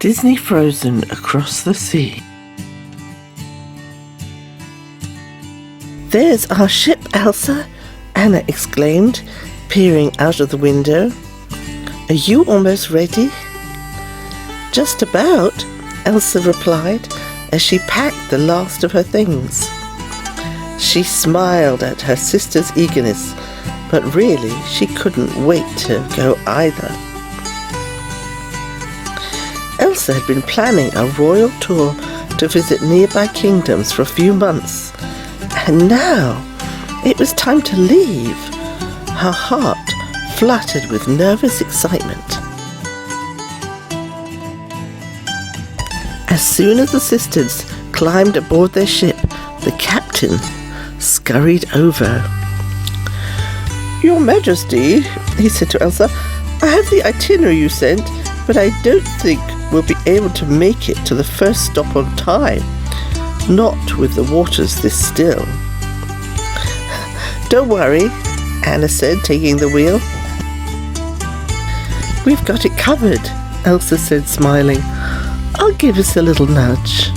Disney Frozen Across the Sea. "There's our ship, Elsa," Anna exclaimed, peering out of the window. "Are you almost ready?" "Just about," Elsa replied as she packed the last of her things. She smiled at her sister's eagerness, but really she couldn't wait to go either. Elsa had been planning a royal tour to visit nearby kingdoms for a few months, and now it was time to leave. Her heart fluttered with nervous excitement. As soon as the sisters climbed aboard their ship, the captain scurried over. "Your Majesty," he said to Elsa, "I have the itinerary you sent, but I don't think we'll be able to make it to the first stop on time. Not with the waters this still." "Don't worry," Anna said, taking the wheel. "We've got it covered," Elsa said, smiling. "I'll give us a little nudge."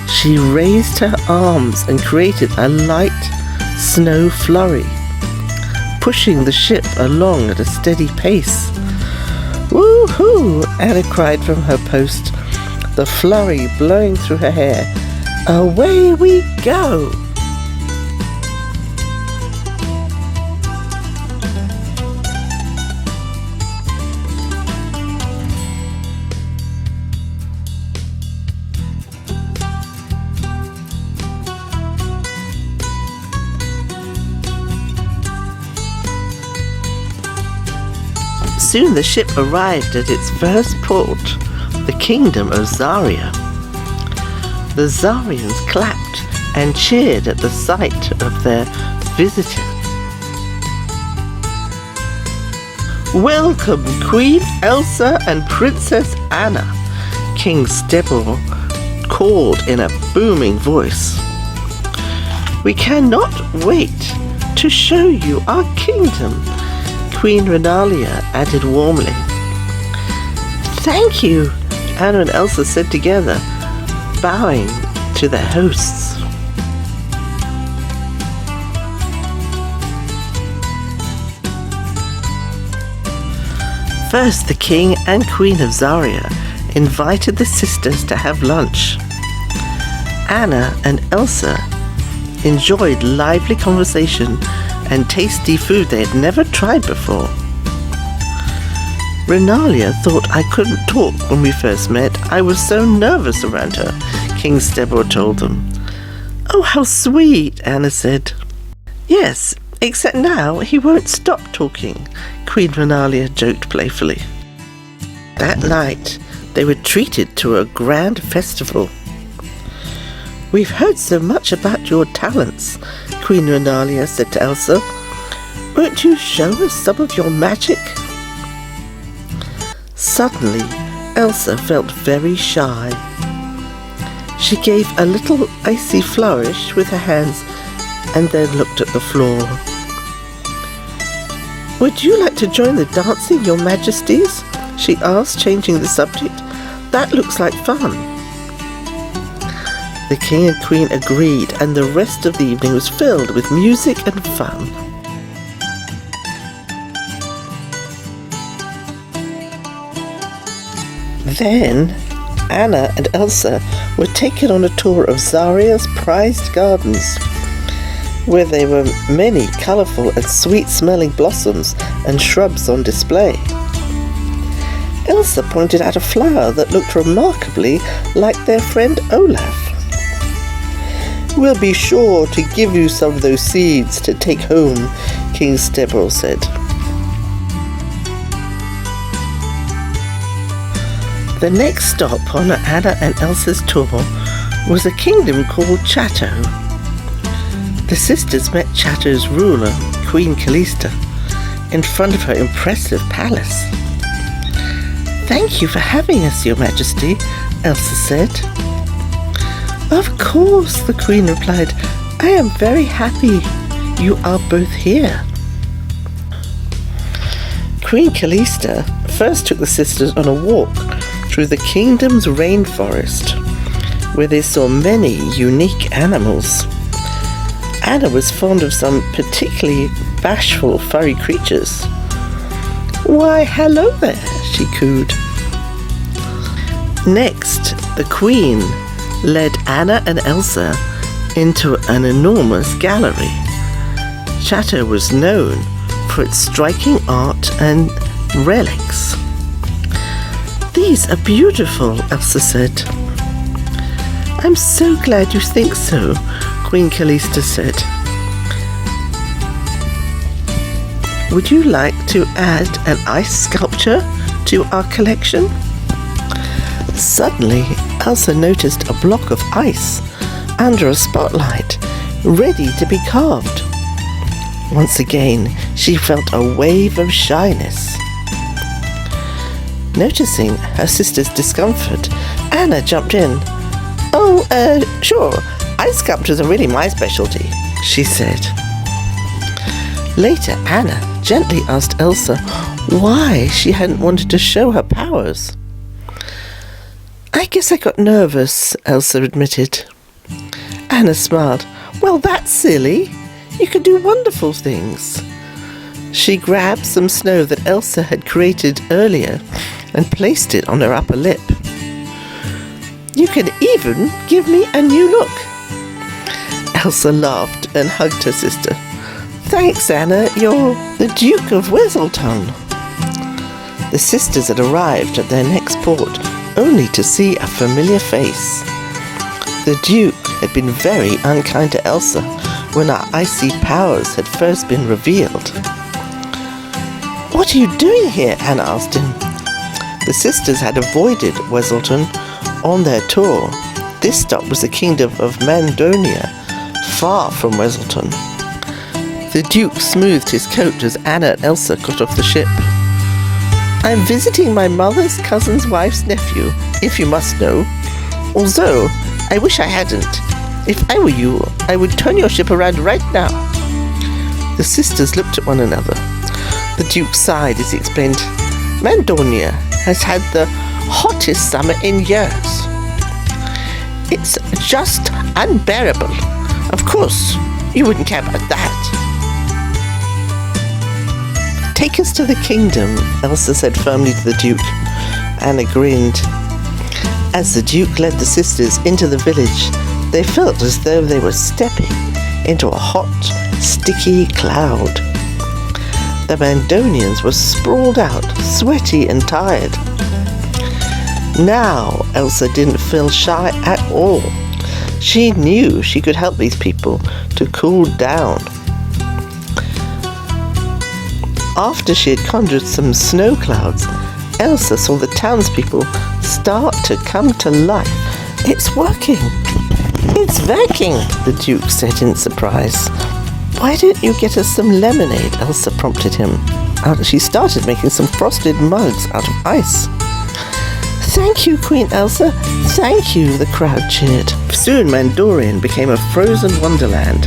She raised her arms and created a light snow flurry, pushing the ship along at a steady pace. "Woo-hoo!" Anna cried from her post, the flurry blowing through her hair. "Away we go!" Soon the ship arrived at its first port, the kingdom of Zaria. The Zarians clapped and cheered at the sight of their visitor. "Welcome, Queen Elsa and Princess Anna," King Stebor called in a booming voice. "We cannot wait to show you our kingdom," Queen Renalia added warmly. "Thank you," Anna and Elsa said together, bowing to their hosts. First, the King and Queen of Zaria invited the sisters to have lunch. Anna and Elsa enjoyed lively conversation and tasty food they had never tried before. Renalia thought I couldn't talk when we first met. I was so nervous around her, King Stebor told them. "Oh, how sweet," Anna said. "Yes, except now he won't stop talking," Queen Renalia joked playfully. That night, they were treated to a grand festival. "We've heard so much about your talents," Queen Renalia said to Elsa. "Won't you show us some of your magic?" Suddenly, Elsa felt very shy. She gave a little icy flourish with her hands and then looked at the floor. "Would you like to join the dancing, Your Majesties?" she asked, changing the subject. "That looks like fun." The King and Queen agreed, and the rest of the evening was filled with music and fun. Then, Anna and Elsa were taken on a tour of Zaria's prized gardens, where there were many colourful and sweet-smelling blossoms and shrubs on display. Elsa pointed out a flower that looked remarkably like their friend Olaf. "We'll be sure to give you some of those seeds to take home," King Stebor said. The next stop on Anna and Elsa's tour was a kingdom called Chateau. The sisters met Chateau's ruler, Queen Calista, in front of her impressive palace. "Thank you for having us, Your Majesty," Elsa said. "Of course," the Queen replied. "I am very happy you are both here." Queen Calista first took the sisters on a walk through the kingdom's rainforest, where they saw many unique animals. Anna was fond of some particularly bashful furry creatures. "Why, hello there," she cooed. Next, the Queen led Anna and Elsa into an enormous gallery. Chateau was known for its striking art and relics. "These are beautiful," Elsa said. "I'm so glad you think so," Queen Calista said. "Would you like to add an ice sculpture to our collection?" Suddenly, Elsa noticed a block of ice under a spotlight, ready to be carved. Once again, she felt a wave of shyness. Noticing her sister's discomfort, Anna jumped in. "Oh, sure, ice sculptures are really my specialty," she said. Later, Anna gently asked Elsa why she hadn't wanted to show her powers. "I guess I got nervous," Elsa admitted. Anna smiled. "Well, that's silly. You can do wonderful things." She grabbed some snow that Elsa had created earlier and placed it on her upper lip. "You can even give me a new look." Elsa laughed and hugged her sister. "Thanks, Anna. You're the Duke of Weselton." The sisters had arrived at their next port only to see a familiar face. The Duke had been very unkind to Elsa when her icy powers had first been revealed. "What are you doing here?" Anna asked him. The sisters had avoided Weselton on their tour. This stop was the kingdom of Mandonia, far from Weselton. The Duke smoothed his coat as Anna and Elsa got off the ship. "I'm visiting my mother's cousin's wife's nephew, if you must know. Although, I wish I hadn't. If I were you, I would turn your ship around right now." The sisters looked at one another. The Duke sighed as he explained, "Mandonia has had the hottest summer in years. It's just unbearable. Of course, you wouldn't care about that." "Take us to the kingdom," Elsa said firmly to the Duke. Anna grinned. As the Duke led the sisters into the village, they felt as though they were stepping into a hot, sticky cloud. The Mandonians were sprawled out, sweaty and tired. Now Elsa didn't feel shy at all. She knew she could help these people to cool down. After she had conjured some snow clouds, Elsa saw the townspeople start to come to life. "It's working! It's working!" the Duke said in surprise. "Why don't you get us some lemonade?" Elsa prompted him. She started making some frosted mugs out of ice. "Thank you, Queen Elsa! Thank you!" the crowd cheered. Soon Mandorian became a frozen wonderland.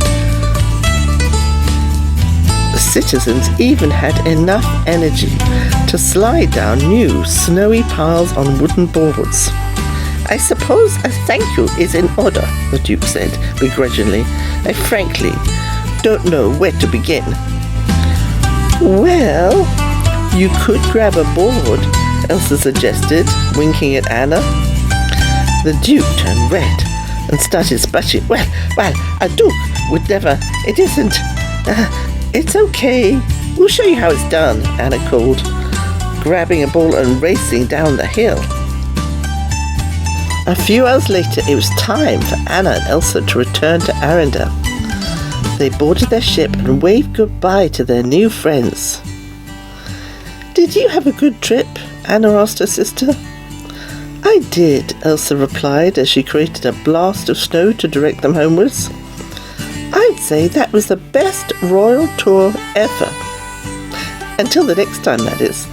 The citizens even had enough energy to slide down new snowy piles on wooden boards. "I suppose a thank you is in order," the Duke said begrudgingly. "I frankly don't know where to begin." "Well, you could grab a board," Elsa suggested, winking at Anna. The Duke turned red and started sputtering. Well, a Duke would never. It isn't. It's okay. We'll show you how it's done," Anna called, grabbing a ball and racing down the hill. A few hours later, it was time for Anna and Elsa to return to Arendelle. They boarded their ship and waved goodbye to their new friends. "Did you have a good trip?" Anna asked her sister. "I did," Elsa replied as she created a blast of snow to direct them homewards. "I'd say that was the best royal tour ever. Until the next time, that is."